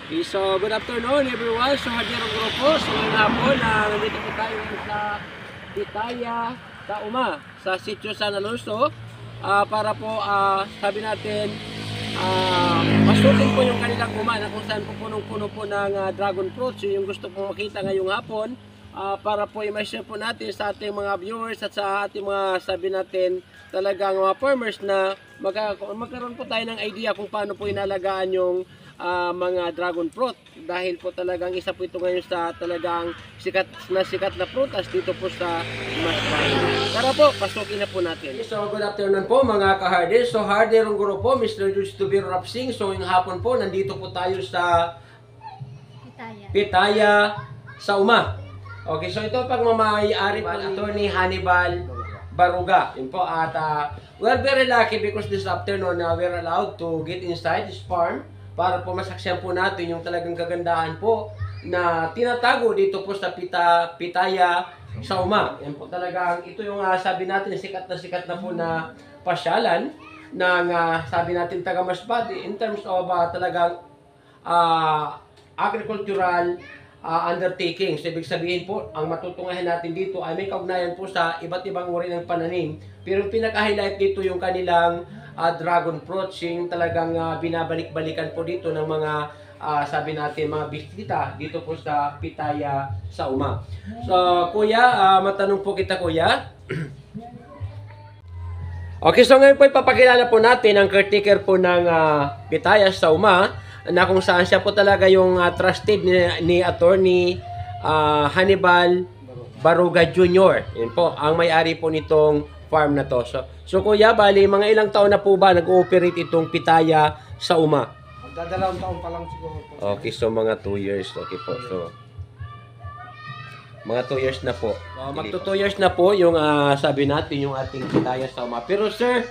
Okay, so good afternoon everyone. So Hadirong Grupo, so ngayong hapon nandito po tayo sa Pitaya, Tauma, sa Sitio San Alonso para po sabi natin masukin po yung kanilang uma na kung saan po punong-puno po ng dragon fruit. So yung gusto pong makita ngayong hapon para po i-share po natin sa ating mga viewers at sa ating mga sabi natin talagang mga farmers na magkaroon po tayo ng idea kung paano po inalagaan yung mga dragon fruit dahil po talagang isa po ito ngayon sa talagang sikat na prutas dito po sa Masbate. Tara po, pasukin na po natin. So good afternoon po mga ka-harder. So Harderong Grupo, Mr. Justubir Rapsing. So ngayong hapon po, nandito po tayo sa Pitaya sa Uma. Okay, so ito pagmamayari po ni Attorney Hannibal Baruga. Yun po at we're very lucky because this afternoon we're allowed to get inside this farm para po masaksiyan po natin yung talagang kagandahan po na tinatago dito po sa Pitaya sa Uma. Yan po talagang ito yung sabi natin sikat na po na pasyalan ng sabi natin taga Masbate in terms of talagang agricultural undertaking. So, ibig sabihin po, ang matutungahan natin dito ay may kaugnayan po sa iba't ibang uri ng pananim. Pero yung pinaka-highlight dito yung kanilang dragon fruit, yung talagang binabalik-balikan po dito ng mga sabi natin mga bisita dito po sa Pitaya sa Uma. So, kuya, matanong po kita kuya. Okay, so ngayon po ipapakilala po natin ang caretaker po ng Pitaya sa Uma na kung saan siya po talaga yung trusted ni Attorney Hannibal Baruga Jr. Yun po, ang may-ari po nitong farm na to. So kuya, bali, mga ilang taon na po ba nag-ooperate itong Pitaya sa Uma? Magdadalawang taon pa lang siguro po. Okay, so mga 2 years. Okay po, so mga 2 years na po. Magto 2 years na po yung sabi natin yung ating Pitaya sa Uma. Pero sir,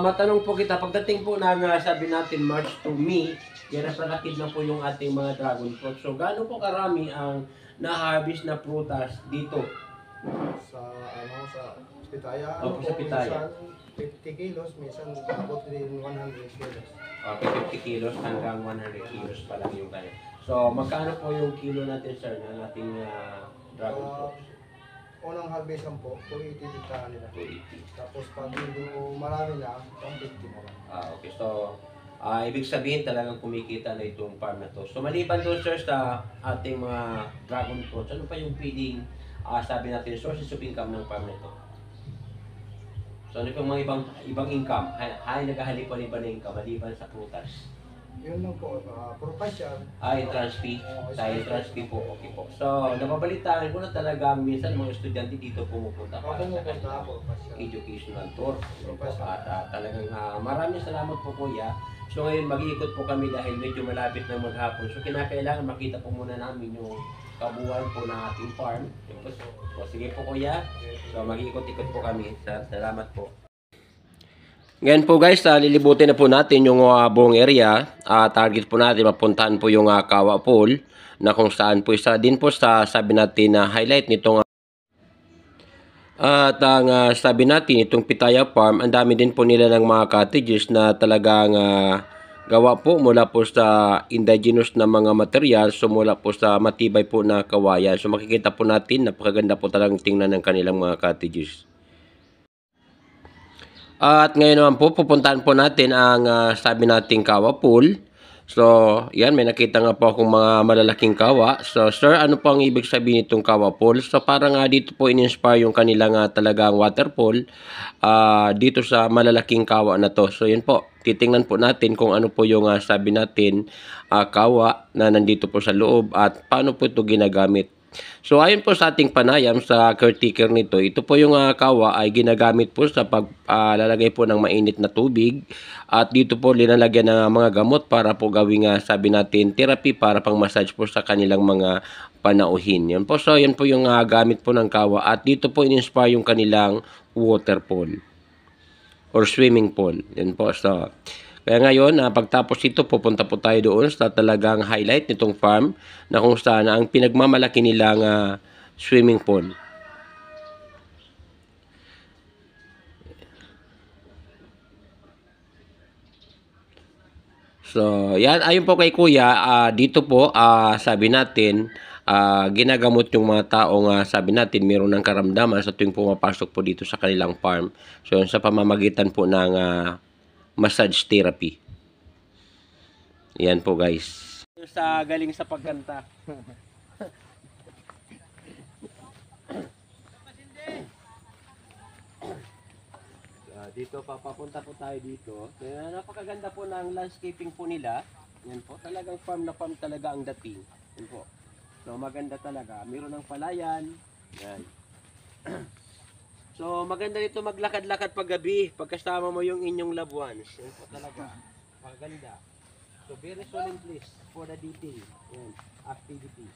matanong po kita, pagdating po ng sabi natin March to May, yan sa lakid na po yung ating mga dragon fruit. So gaano po karami ang na-harvest na prutas dito? Sa Pitaya. Opo, sa Pitaya. Minsan 50 kilos, minsan abot din 100 kilos. Okay, 50 kilos hanggang 100 kilos pa lang yung kanya. So magkano po yung kilo natin sir ng ating dragon fruit? Unang harvestan po, 280 ditahan nila. 280. Tapos pag yung marami na, 150 na lang. Okay, so ibig sabihin talagang kumikita na itong farm na to. So maliban doon sir sa ating mga dragon fruits, ano pa yung pwedeng sabi natin sources of income ng farm na to? So ano pang mga ibang income? Naghahalipan iba na income maliban sa prutas? Yun lang po, prutas yan. Entrance fee. Sa entrance fee po, okay po. So napabalitaan ko na talagang minsan mga estudyante dito pumupunta para sa educational tour. At talagang maraming salamat po kuya. So ngayon mag-iikot po kami dahil medyo malapit na maghapon. So kinakailangan makita po muna namin yung kabuuan po ng ating farm. So sige po kuya. So mag-iikot-ikot po kami. Salamat po. Ngayon po guys, lilibutin na po natin yung buong area. Target po natin mapuntahan po yung Kawa Pool na kung saan po isa din po sa sabi natin na highlight nitong at ang sabi natin, itong Pitaya Farm, ang dami din po nila ng mga cottages na talagang gawa po mula po sa indigenous na mga materials, so mula po sa matibay po na kawayan. So makikita po natin, napakaganda po talagang tingnan ng kanilang mga cottages. At ngayon naman po, pupuntahan po natin ang sabi nating Kawa Pool. So, yan, may nakita nga po akong mga malalaking kawa. So, sir, ano po ang ibig sabihin nitong Kawa Pool? So, parang dito po in-inspire yung kanilang talagang waterfall dito sa malalaking kawa na to. So, yun po, titingnan po natin kung ano po yung sabi natin kawa na nandito po sa loob at paano po ito ginagamit. So, ayon po sa ating panayam sa caretaker nito, ito po yung kawa ay ginagamit po sa paglalagay po ng mainit na tubig at dito po linalagyan ng mga gamot para po gawing sabi natin therapy para pang massage po sa kanilang mga panauhin. Yan po, so yan po yung gamit po ng kawa at dito po in-inspire yung kanilang waterfall or swimming pool. Yan po, so kaya ngayon, pagtapos ito, pupunta po tayo doon sa talagang highlight nitong farm na kung saan ang pinagmamalaki nilang swimming pool. So, yan, ayon po kay Kuya, dito po, sabi natin, ginagamot yung mga taong sabi natin mayroon ng karamdaman sa tuwing pumapasok po dito sa kanilang farm. So, sa pamamagitan po ng massage therapy. Yan po guys. Sa galing sa pagkanta. Dito papapunta po tayo dito. Kaya napakaganda po ng landscaping po nila. Yan po, talagang farm na farm talaga ang dating. Yan po. So maganda talaga. Meron ng palayan. Yan. So maganda dito maglakad-lakad pag gabi. Pagkasama mo yung inyong loved ones. Yan po talaga. Maganda. So very solemn place for the dating. Yan. Activity.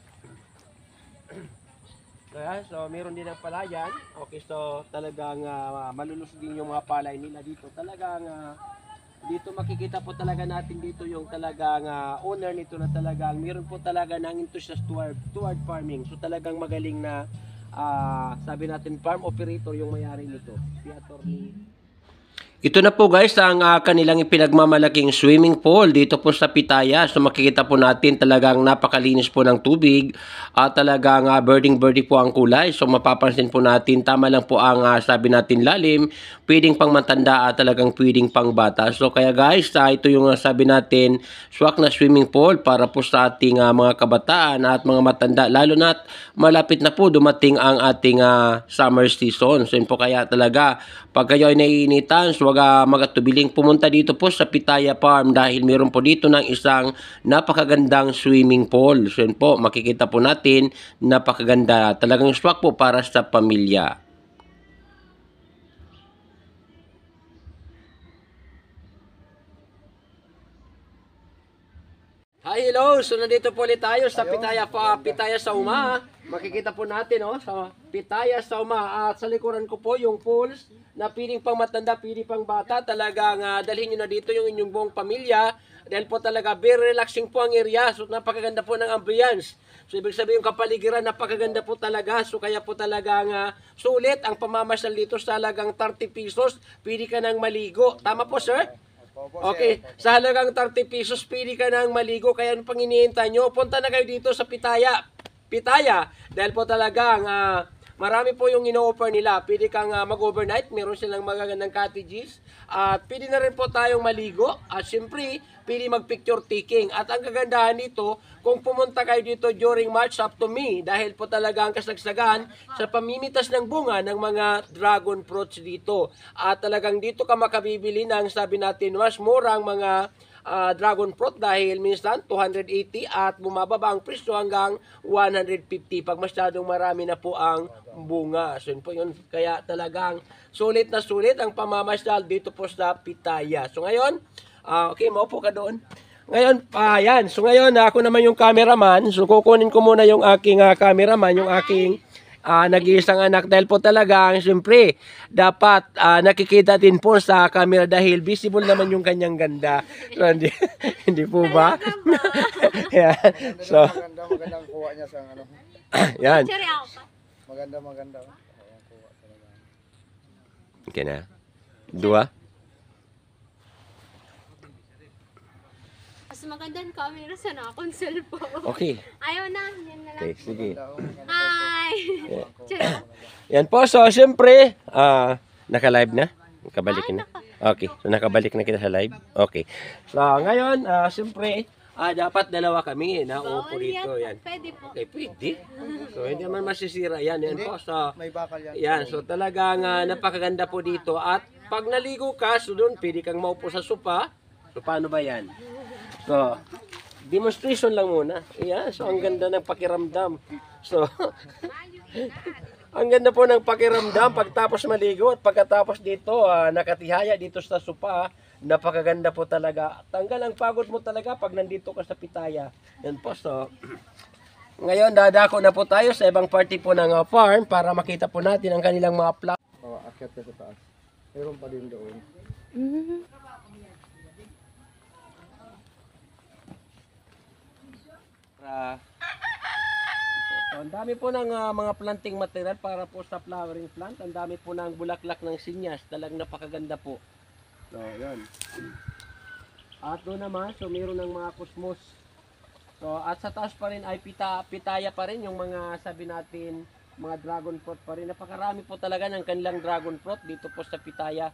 So meron din ng palayan. Okay, so talagang malulus din yung mga palay nila dito. Talagang dito makikita po talaga natin dito yung talagang owner nito na talagang meron po talaga ng enthusiast toward farming. So talagang magaling na sabi natin farm operator yung may-ari nito. Si Attorney. Ito na po guys ang kanilang ipinagmamalaking swimming pool dito po sa Pitaya. So makikita po natin talagang napakalinis po ng tubig at talagang birdie po ang kulay. So mapapansin po natin tama lang po ang sabi natin lalim, pwedeng pang matanda at talagang pwedeng pang bata. So kaya guys, ito yung sabi natin swak na swimming pool para po sa ating mga kabataan at mga matanda. Lalo na malapit na po dumating ang ating summer season. So yun po kaya talaga pag kayo ay naiinitan, so wag magatubiling pumunta dito po sa Pitaya Farm dahil meron po dito ng isang napakagandang swimming pool. So yun po, makikita po natin, napakaganda. Talagang swak po para sa pamilya. Hi, hello! So nandito po ulit tayo sa Pitaya sa Uma. Makikita po natin sa Pitaya sa Uma. At sa likuran ko po yung pools na piling pang matanda, piling pang bata. Talagang dalhin nyo na dito yung inyong buong pamilya. Dahil po talaga very relaxing po ang area. So napakaganda po ng ambience. So ibig sabihin yung kapaligiran napakaganda po talaga. So kaya po talagang sulit ang pamamasyal dito sa halagang 30 pesos. Pili ka ng maligo. Tama po sir? Okay, sa halagang 30 pesos pili ka ng maligo, kaya ano pang iniintay nyo? Punta na kayo dito sa Pitaya, dahil po talagang marami po yung ino-offer nila. Pwede kang mag-overnight, meron silang magagandang cottages, at pwede na rin po tayong maligo, at syempre, pwede mag-picture taking. At ang kagandahan nito, kung pumunta kayo dito during March up to May, dahil po talaga ang kasagsagan sa pamimitas ng bunga ng mga dragon fruits dito. At talagang dito ka makabibili ng sabi natin mas murang mga dragon fruit dahil minsan 280 at bumababa ang presyo hanggang 150 pag masyadong marami na po ang bunga. So yun po yun. Kaya talagang sulit na sulit ang pamamasyal dito po sa Pitaya. So ngayon, okay, maupo ka doon. Ngayon, yan. So ngayon, ako naman yung cameraman. So kukunin ko muna yung aking cameraman, yung aking nag-iisang anak. Dahil po talaga, siyempre, dapat nakikita din po sa camera dahil visible naman yung kanyang ganda. So, hindi po ba? Yan. So, Magandang kuha niya sa ano. Yan. Maganda. Okay na. Dua. Mas maganda ang camera sa akong cellphone. Okay. Ayaw na, yan na lang. Okay, sige. Hi! Charot. Yan po. So, siyempre, naka-live na? Nakabalik na? Okay. So, nakabalik na kita sa live? Okay. So, ngayon, siyempre, dapat dalawa kami na upo dito. Yan. Pwede po. Okay, pwede. So, hindi naman masisira. Yan po. So, May bakal yan. yan. So, talagang napakaganda po dito. At pag naligo ka, so doon, pwede kang maupo sa sopa. So, paano ba yan? So, demonstration lang muna. Ayan, so ang ganda ng pakiramdam. So, ang ganda po ng pakiramdam pagtapos maligo at pagkatapos dito, nakatihaya dito sa sopa. Napakaganda po talaga. Tanggal ang pagod mo talaga pag nandito ka sa Pitaya. Yan po, so. Ngayon, dadako na po tayo sa ibang party po ng farm para makita po natin ang kanilang mga plot. Akyat ka sa taas. Meron pa din doon. So, ang dami po ng mga planting material para po sa flowering plant. Ang dami po ng bulaklak ng sinyas. Talagang napakaganda po. So, yun. At doon naman, so meron ng mga kusmos. So, at sa taas pa rin ay pitaya pa rin yung mga sabi natin, mga dragon fruit pa rin. Napakarami po talaga ng kanilang dragon fruit dito po sa pitaya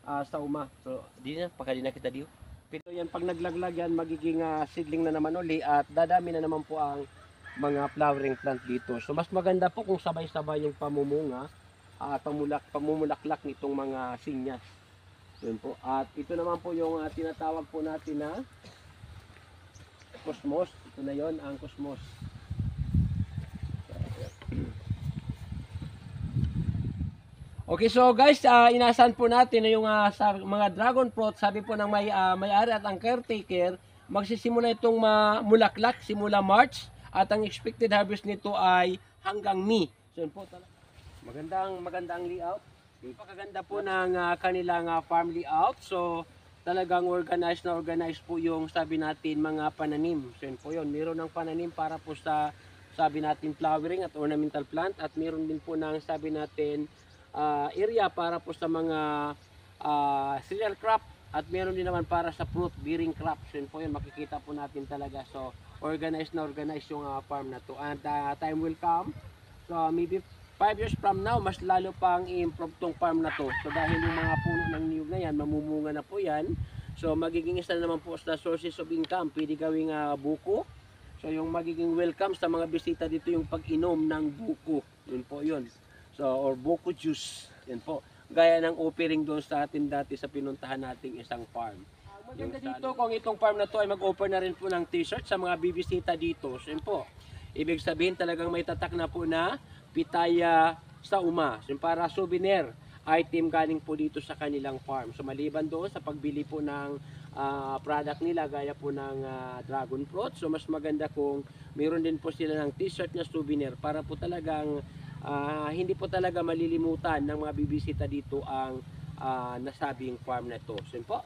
sa Uma. So, di na, pakali na kita diyo. Pero yan, pag naglaglag yan, magiging seedling na naman uli at dadami na naman po ang mga flowering plant dito. So, mas maganda po kung sabay-sabay yung pamumunga at pamumulaklak nitong mga sinyas. Yun po. At ito naman po yung tinatawag po natin na cosmos. Ito na yon ang cosmos. Okay, so guys, inasahan po natin na yung sa mga dragon fruit, sabi po ng may-ari at ang caretaker, magsisimula itong mulaklak simula March at ang expected harvest nito ay hanggang May. So yun po talaga. Magandang layout. Napakaganda po ng kanilang farm layout. So talagang organized po yung sabi natin mga pananim. So yun po yun. Meron ng pananim para po sa sabi natin flowering at ornamental plant at meron din po ng sabi natin area para po sa mga cereal crop at meron din naman para sa fruit bearing crops. Yun po yun, makikita po natin talaga. So organized yung farm na to and time will come. So maybe 5 years from now, mas lalo pang i-improve tong farm na to. So dahil yung mga puno ng niyog na yan, mamumunga na po yan. So magiging isa na naman po sa sources of income. Pwede gawing buko. So yung magiging welcome sa mga bisita dito yung pag-inom ng buko. Yun po yun. So or buko juice. Yun po. Gaya ng offering doon sa atin dati sa pinuntahan nating isang farm. Maganda dito kung itong farm na to ay mag-offer na rin po ng t-shirt sa mga bibisita dito. So yun po. Ibig sabihin talagang may tatak na po na pitaya sa Uma. So, para souvenir item galing po dito sa kanilang farm. So maliban doon sa pagbili po ng product nila gaya po ng dragon fruit. So mas maganda kung meron din po sila ng t-shirt na souvenir para po talagang hindi po talaga malilimutan ng mga bibisita dito ang nasabing farm na to. So po.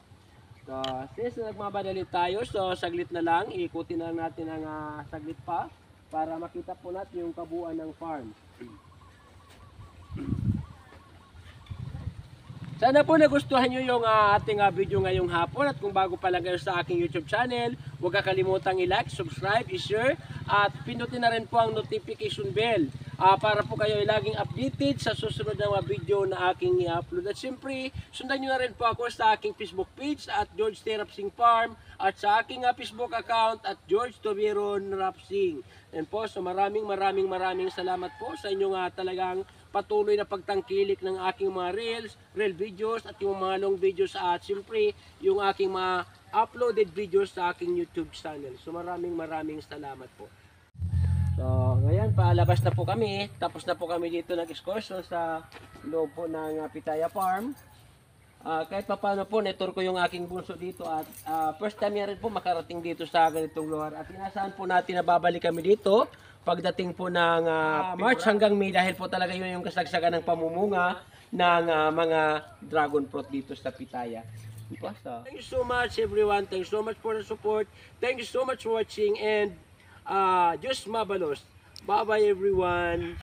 So since nagmabadali tayo, so saglit na lang, iikutin na lang natin ang saglit pa para makita po natin yung kabuuan ng farm. Sana po nagustuhan nyo yung ating video ngayong hapon at kung bago pa lang kayo sa aking YouTube channel, huwag kakalimutang i-like, subscribe, i-share at pindutin na rin po ang notification bell para po kayo laging updated sa susunod na mga video na aking i-upload. At siyempre, sundan nyo na rin po ako sa aking Facebook page at George T. Rapsing Farm at sa aking Facebook account at George Tobiron Rapsing. And po, so maraming salamat po sa inyong talagang patuloy na pagtangkilik ng aking mga real videos at yung mga long videos at siyempre yung aking mga uploaded videos sa aking YouTube channel. So maraming salamat po. So ngayon palabas na po kami. Tapos na po kami dito nag-excursion sa loob po ng Pitaya Farm. Kahit pa paano po, netour ko yung aking bunso dito at first time niya rin po makarating dito sa ganitong lugar. At inasahan po natin na babalik kami dito pagdating po ng March hanggang May dahil po talaga yun yung kasagsagan ng pamumunga ng mga dragon fruit dito sa Pitaya. Thank you so much everyone. Thank you so much for the support. Thank you so much for watching and Diyos mabalos. Bye bye everyone.